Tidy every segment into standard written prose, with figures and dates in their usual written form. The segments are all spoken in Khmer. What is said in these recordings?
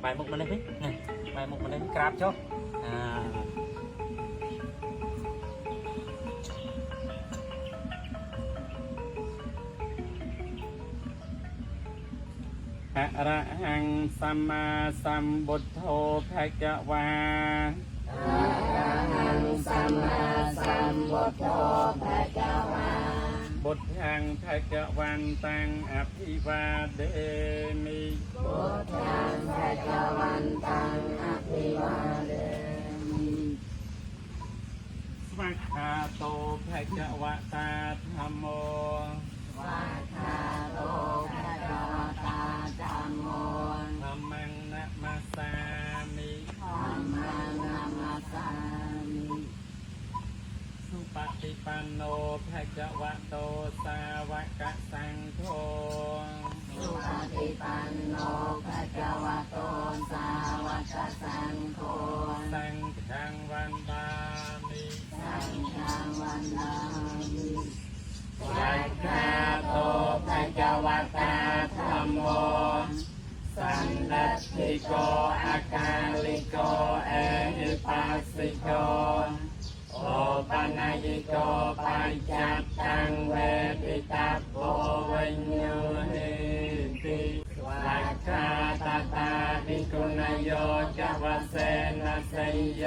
bài một mình đấy này bài một mình đấy crab choอะระหังสัมมาสัมพุทโธภะคะวาอะระหังสัมมาสัมพุทโธภะคะวาพุทธังภะคะวันตังอภิวาเดมิพุทธังภะคะวันตังอภิวาเดมิสวากขาโตภะคะวะตาธัมโมสวากขาโตภะคะวะตาธัมโมธัมมังนะมัสสามิธัมมังนะมัสสามิสุปฏิปันโนภะคะวะโตสาวกสังโฆสุปฏิปันโนภะคะวะโตสาวกสังโฆสังฆังวันดามิสังฆังวันดามิสังฆาโตภะคะวะตาธัมโมสันดัตถิโกอาการลิโกเอหิปัสสิโกโอปัญญิโกปัญจัตตังเวทิตาโพวิญโยหิติสักขะตาตาภิกขุนโยจะวะเสนะเสยโย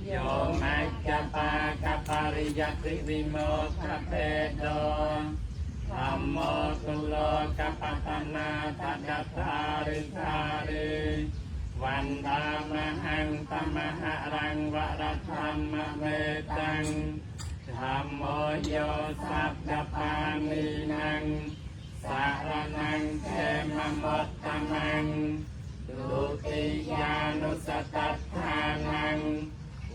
โยมัจจปากัปปาริยติวิโมกขเพโดธัมโมตุโลกัปปัตตนาทัตตาริธาริวันดามหังตมหะรังวรธรรมเมตังธัมโมโยสัพพปานีนังสารนังเขมมัตตมังดุติยานุสตัฏฐานัง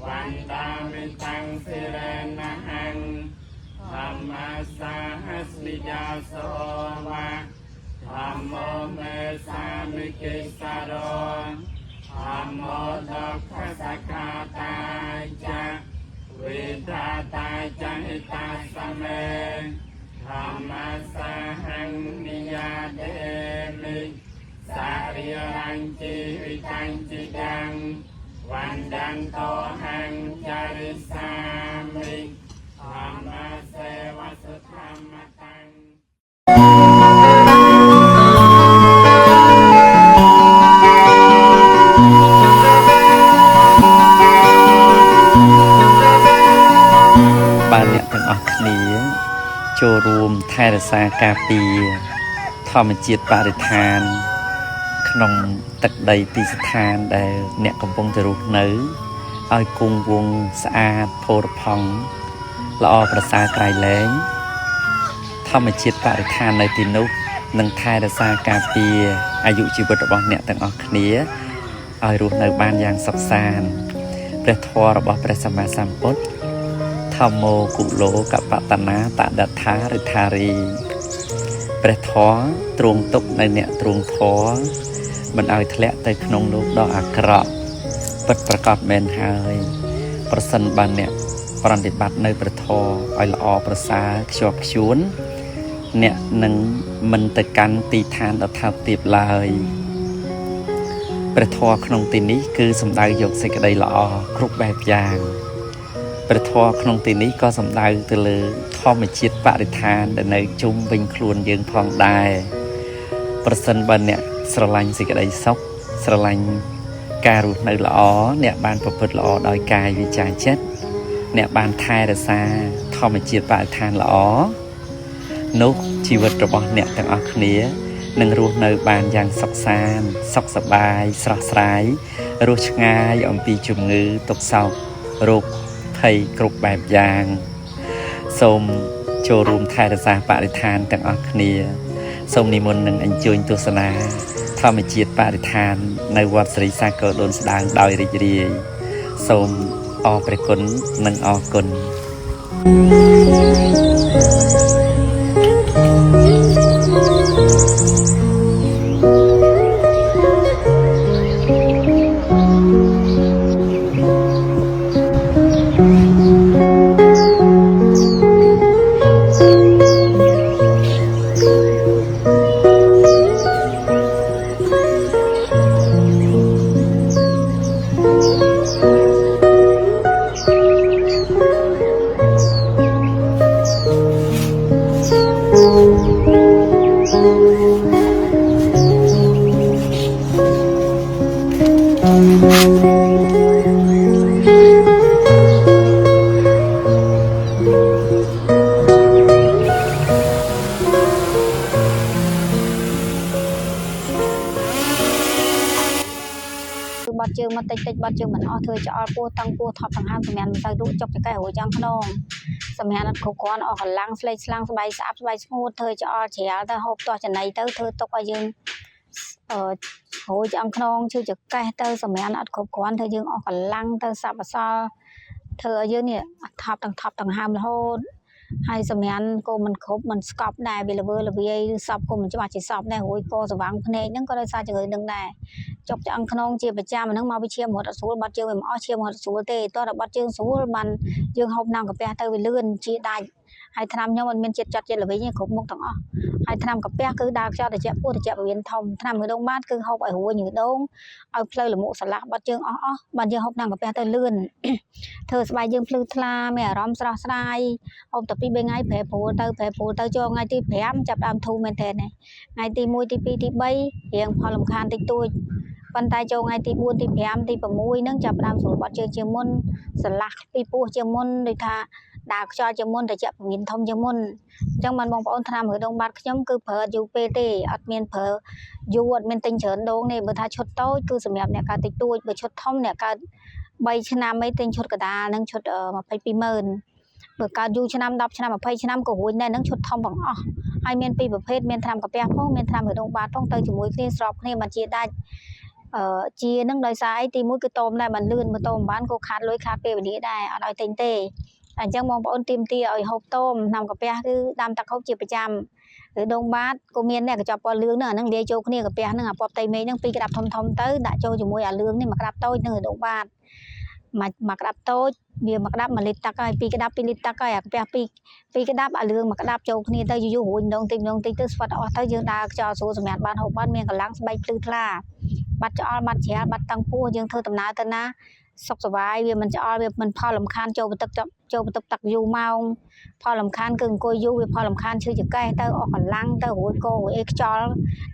วันดามิตังสิเรนะหังธัมมาสาหัสมิยาโสวะธัมโมเมสามิกิสารโรธัมโมดักขสกาตาจะวิดาตาจะหิตาสเมธัมมาสาหังนิยาเดมิสาริรังจิวิจังจิดังวันดันโตหังจาริสามิธัมมาเสวะสุธรรมตังបានអ្នកទាំងអស់គ្នាចូលរួមថែរក្សាការពារធម្មជាតិបរិស្ថានក្នុងទឹកដីទីស្ថានដែលអ្នកកំពុងទៅរស់នៅឲ្យគង់វង្សស្អាតផូរផង់ល្អប្រសើរក្រៃលែងធម្មជាតិបរិស្ថាននៅទីនោះនឹងថែរក្សាការពារអាយុជីវិតរបស់អ្នកទាំងអស់គ្នាឲ្យរស់នៅបានយ៉ាងសុខសាន្តព្រះធម៌របស់ព្រះសម្មាសម្ពុទ្ធធម្មោគុឡោកបតនាតដថារិធារីព្រះធម៌ទ្រង់ទុកនៅអ្នកទ្រង់ធម៌មិនឲ្យធ្លាក់ទៅក្នុងលោកដ៏អាក្រក់ពិតប្រាកដមែនហើយប្រសិនបើអ្នកប្រតិបត្តិនៅព្រះធម៌ឲ្យល្អប្រសើរខ្ជាប់ខ្ជួនអ្នកនឹងមិនទៅកាន់ទីឋានដ៏ថោកទាបឡើយព្រះធម៌ក្នុងទីនេះគឺសំដៅយកសេចក្តីល្អគ្រប់បែបយ៉ាងព្រះធម៌ក្នុងទីនេះក៏សំដៅទៅលើធម្មជាតិបរិស្ថានដែលនៅជុំវិញខ្លួនយើងផងដែរប្រសិនបើអ្នកស្រឡាញ់សេចក្តីសុខស្រឡាញ់ការរស់នៅល្អអ្នកបានប្រព្រឹត្តល្អដោយកាយវាចាចិត្តអ្នកបានថែរក្សាធម្មជាតិបរិស្ថានល្អនោះជីវិតរបស់អ្នកទាំងអស់គ្នានឹងរស់នៅបានយ៉ាងសុខសាន្តសុខសប្បាយស្រស់ស្រាយរស់ឆ្ងាយអំពីជំងឺទុក្ខសោករោគភ័យគ្រប់បែបយ៉ាងសូមចូលរួមថែរក្សាបរិស្ថានទាំងអស់គ្នាសូមនិមន្តនឹងអញ្ជើញទស្សនាធម្មជាតិបរិស្ថាននៅវត្តស្រីសាគរដូនស្ដាងដោយរីករាយសូមអរព្រះគុណនិងអរគុណ chươngមកតិចបាត់chươngមិនអស់ធ្វើចោលពោះតាំងពោះថប់ទាំងហាមសម្រាប់មិនទៅលក់ចុកចកែរួចយ៉ាងក្នុងសម្រាប់អត់គ្រប់គ្រាន់អស់កម្លាំងស្លេកស្លាំងស្បែកស្អាប់ស្បែកស្ងួតធ្វើចោលជ្រាលទៅហូបទាស់ចំណៃទៅធ្វើទុកឲ្យយើងរួចយ៉ាងក្នុងជឿចកែទៅសម្រាប់អត់គ្រប់គ្រាន់ធ្វើយើងអស់កម្លាំងទៅសាប់អសល់ធ្វើឲ្យយើងនេះថប់ទាំងហាមរហូតហើយសម្រាប់ក៏មិនគ្រប់មិនស្កប់ដែរវាល្វើល្វាយសពក៏មិនច្បាស់ជាសពដែររួយក៏ស្វាំងភ្នែកហ្នឹងក៏ដោយសារជំងឺនឹងដែរចុកឆ្អឹងខ្នងជាប្រចាំហ្នឹងមកវិជាមរត់អត់ស្រួលបាត់ជើងវាមិនអស់ជាមរត់ស្រួលទេតោះដល់បាត់ជើងស្រួលបានយើងហូបណាំកាពះទៅវាលឿនជាដាច់ហើយថ្នាំខ្ញុំមិនមានចិត្តចាត់ចិត្តល្វីងគ្រប់មុខទាំងអស់ហើយថ្នាំកាពះគឺដើរខ្យល់ត្រជាក់ពោះត្រជាក់ពវៀនធំថ្នាំមួយដងបាតគឺហូបឲ្យរួយញើដងឲ្យផ្លូវលមុខស្រឡះបាត់ជើងអស់បានយើងហូបណាំកាពះទៅលឿនធ្វើស្បែកយើងភ្លឺថ្លាមានអារម្មណ៍ស្រស់ស្រាយហូបតែ2 3ថ្ងៃប្រែប្រួលទៅចូលថ្ងៃទី5ចាប់ដើមធូរមែនតើថ្ងៃទី1ទី2ទី3រៀងផលរំខានតិចតួចប៉ុន្តែចូលថ្ងៃទី4ទី5ទី6ហ្នឹងចាប់ដើមស្រួលបាត់ជើងជាមុនស្រឡះពីពោះជាមុនដូចថាដើរខ្យល់ជាមុនត្រជាក់ពវៀនធំជាមុនអញ្ចឹងបានបងប្អូនថ្នាំរដងបាត់ខ្ញុំគឺប្រើយូរពេលទេអត់មានប្រើយូរអត់មានទិញច្រើនដងទេបើថាឈុតតូចគឺសម្រាប់អ្នកកើតតិចតួចបើឈុតធំអ្នកកើត3ឆ្នាំអីទិញឈុតកដាលនឹងឈុត220000បើកើតយូរឆ្នាំ10ឆ្នាំ20ឆ្នាំក៏រួចដែរនឹងឈុតធំបងអស់ហើយមានពីរប្រភេទមានថ្នាំកាពះផងមានថ្នាំរដងបាត់ផងទៅជាមួយគ្នាស្របគ្នាបានជាដាច់ជានឹងដោយសារអីទី1គឺតោមដែរបានលឿនបើតោមបានក៏ខាតលុយខាតពេលវេលាដែរអត់ឲ្យទិញទេអញ្ចឹងបងប្អូនទីមទីឲ្យហូបតោមថ្នាំកាពះគឺដាំទឹកហូបជាប្រចាំឬដងបាតក៏មានដែរកញ្ចប់ពណ៌លឿងហ្នឹងអាហ្នឹងលាយចូលគ្នាកាពះហ្នឹងអាពណ៌ផ្ទៃមេឃហ្នឹង2ក្តាប់ធំទៅដាក់ចូលជាមួយអាលឿងនេះ1ក្តាប់តូចនឹងដងបាតមួយក្តាប់តូចវា1ក្តាប់1លីត្រទឹកហើយ2ក្តាប់2លីត្រទឹកហើយអាកាពះ2ក្តាប់អាលឿង1ក្តាប់ចូលគ្នាទៅយូររួញដងតិចទៅស្វិតអស់ទៅយើងដើរខ្យល់ស្រួលសម្រាប់បានហូបបានមានកម្លាំងស្បែកភ្លឺថ្លាបាត់ច្អល់បាត់ជ្រាលបាត់តឹងពោះយើងធ្វើដំណើរទៅណាសុខសប្បាយវាមិនច្អល់វាមិនផលរំខានចូលបន្ទប់ទឹកយូរម៉ោងផលរំខានគឺអង្គុយយូរវាផលរំខានឈឺចង្កេះទៅអស់កម្លាំងទៅរួយករួយអីខ្យល់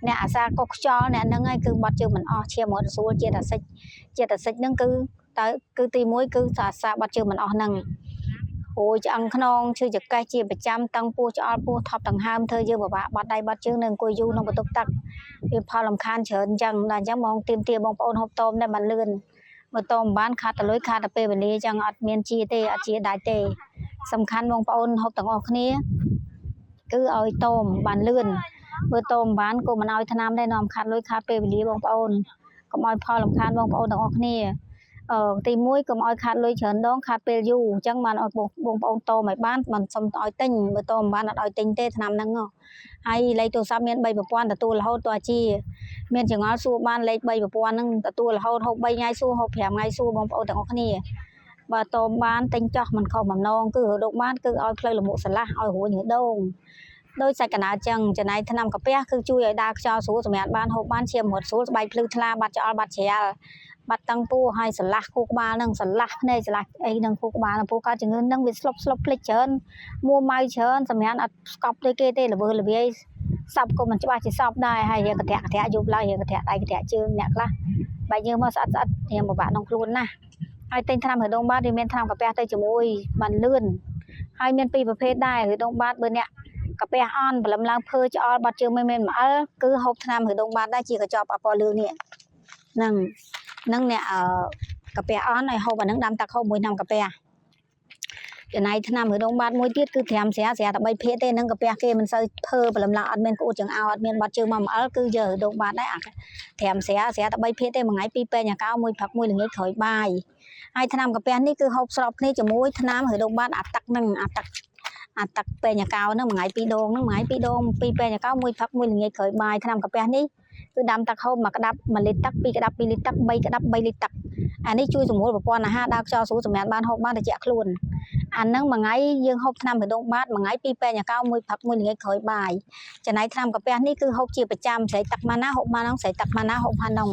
អ្នកអាសាកុសខ្យល់អ្នកហ្នឹងហើយគឺបាត់ជើងមិនអស់ឈាមរត់ស្រួលជាតិអាសិចហ្នឹងគឺទី1គឺអាសាបាត់ជើងមិនអស់ហ្នឹងរួយឆ្អឹងខ្នងឈឺចង្កេះជាប្រចាំតឹងពោះច្អល់ពោះថប់ដង្ហើមធ្វើយើងពិបាកបាត់ដៃបាត់ជើងនៅអង្គុយយូរក្នុងបន្ទប់ទឹកវាផលរំខានច្រើនអញ្ចឹងដល់អញ្ចឹងបងទាមបងប្អូនហូបតោមដែរបានលឿនបើតោមបានខាតតែលុយខាតតែពេលវេលាអញ្ចឹងអត់មានជាទេអត់ជាដាច់ទេសំខាន់បងប្អូនហូបទាំងអស់គ្នាគឺឲ្យតោមបានលឿនបើតោមបានក៏មិនឲ្យថ្នាំដែរនាំខាតលុយខាតពេលវេលាបងប្អូនកុំឲ្យផលរំខានបងប្អូនទាំងអស់គ្នាទី1កុំឲ្យខាតលុយច្រើនដងខាតពេលយូរអញ្ចឹងបានឲ្យបងប្អូនតោមឲ្យបានមិនសុំឲ្យទិញបើតោមបានអត់ឲ្យទិញទេថ្នាំហ្នឹងហើយលេខទូរស័ព្ទមាន3ប្រព័ន្ធទទួលរហូតតជាមានចង្អល់សួរបានលេខ3ប្រព័ន្ធហ្នឹងទទួលរហូតហូប3ថ្ងៃសួរហូប5ថ្ងៃសួរបងប្អូនទាំងអស់គ្នាបើតោមបានទិញចោះមិនខុសបំណងគឺរដកបានគឺឲ្យផ្លូវលមុខស្រឡះឲ្យរួញរដងដោយសាច់កណ្ដាលចឹងចំណែកថ្នាំកាពះគឺជួយឲ្យដើរខ្យល់ស្រួលសម្រាប់បានហូបបានឈាមរត់ស្រួលស្បែកភ្លឺថ្លាបាត់ច្អល់បាត់ជ្រាលបាត់តឹងពោះហើយស្រឡះខួរក្បាលហ្នឹងស្រឡះភ្នែកស្រឡះអីហ្នឹងខួរក្បាលពោះកើតជំងឺហ្នឹងវាស្លុបភ្លេចច្រើនមួម៉ៅច្រើនសម្រាប់អត់ស្កប់ដូចគេទេល្វើល្វាយសពក៏មិនច្បាស់ជាសពដែរហើយយើងកន្ធាក់យប់ឡើងយើងកន្ធាក់ដៃកន្ធាក់ជើងអ្នកខ្លះបែរយើងមកស្អិតរៀងពិបាកក្នុងខ្លួនណាស់ហើយទិញថ្នាំរដងបាតវាមានថ្នាំកាពះទៅជាមួយបានលឿនហើយមានពីរប្រភេទដែររដងបាតបើអ្នកកាពះអន់ព្រលឹមឡើងភើច្អល់បាត់ជើងមិនអើគឺហូបថ្នាំរដងបាតដែរជាកញ្ចប់ពណ៌លឿងនេះហ្នឹងអ្នកកាពះអន់ឲ្យហូបអាហ្នឹងដាំទឹកហូបមួយថ្នាំកាពះចំណែកថ្នាំរដងបាតមួយទៀតគឺត្រាំស្រាតែ3ភាគទេហ្នឹងកាពះគេមិនសូវភើព្រលឹមឡើងអត់មានក្អួតចង្អោរអត់មានបាត់ជើងមកអើគឺយករដងបាតដែរអាត្រាំស្រាតែ3ភាគទេមួយថ្ងៃ2ពេញអាកោមួយផឹកមួយល្ងាចក្រោយបាយហើយថ្នាំកាពះនេះគឺហូបស្របគ្នាជាមួយថ្នាំរដងបាតអាទឹកហ្នឹងអាទឹកពេញអាកោហ្នឹងមួយថ្ងៃ2ដងហ្នឹងមួយថ្ងៃ2ដង2ពេញអាកោមួយផឹកមួយល្ងាចក្រោយបាយថ្នាំកាពះនេះគឺដាំទឹកហូប1ក្តាប់1លីត្រទឹក2ក្តាប់2លីត្រទឹក3ក្តាប់3លីត្រទឹកអានេះជួយសម្រួលប្រព័ន្ធអាហារដើរខ្យល់ស្រួលសម្រាប់បានហូបបានត្រជាក់ខ្លួនអាហ្នឹងមួយថ្ងៃយើងហូបថ្នាំរដងបាតមួយថ្ងៃ2ពេញអាកោមួយផឹកមួយល្ងាចក្រោយបាយចំណែកថ្នាំកាពះនេះគឺហូបជាប្រចាំស្រែកទឹកម៉ាណាហូបម៉ាហ្នឹងស្រែកទឹកម៉ាណាហូបម៉ាហ្នឹង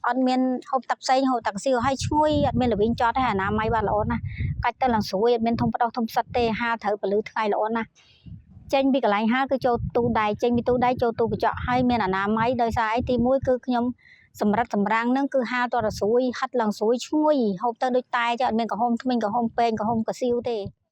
អត់មានហូបទឹកផ្សេងហូបទឹកសៀវឲ្យឈ្ងុយអត់មានល្វីងចត់ទេអនាម័យបានល្អណាស់កាច់ទៅឡើងស្រួយអត់មានធំផ្ដោះធំផ្សិតទេហាលត្រូវពលឺថ្ងៃល្អណាស់ចេញពីកន្លែងហាលគឺចូលទូដែកចេញពីទូដែកចូលទូកញ្ចក់ហើយមានអនាម័យដោយសារអីទី1គឺខ្ញុំសម្រិតសម្រាំងហ្នឹងគឺហាលតរស្រួយហិតឡើងស្រួយឈ្ងុយហូបទៅដូចតែចុះអត់មានកំហុំធ្មេញកំហុំពេងកំហុំកសៀវទេ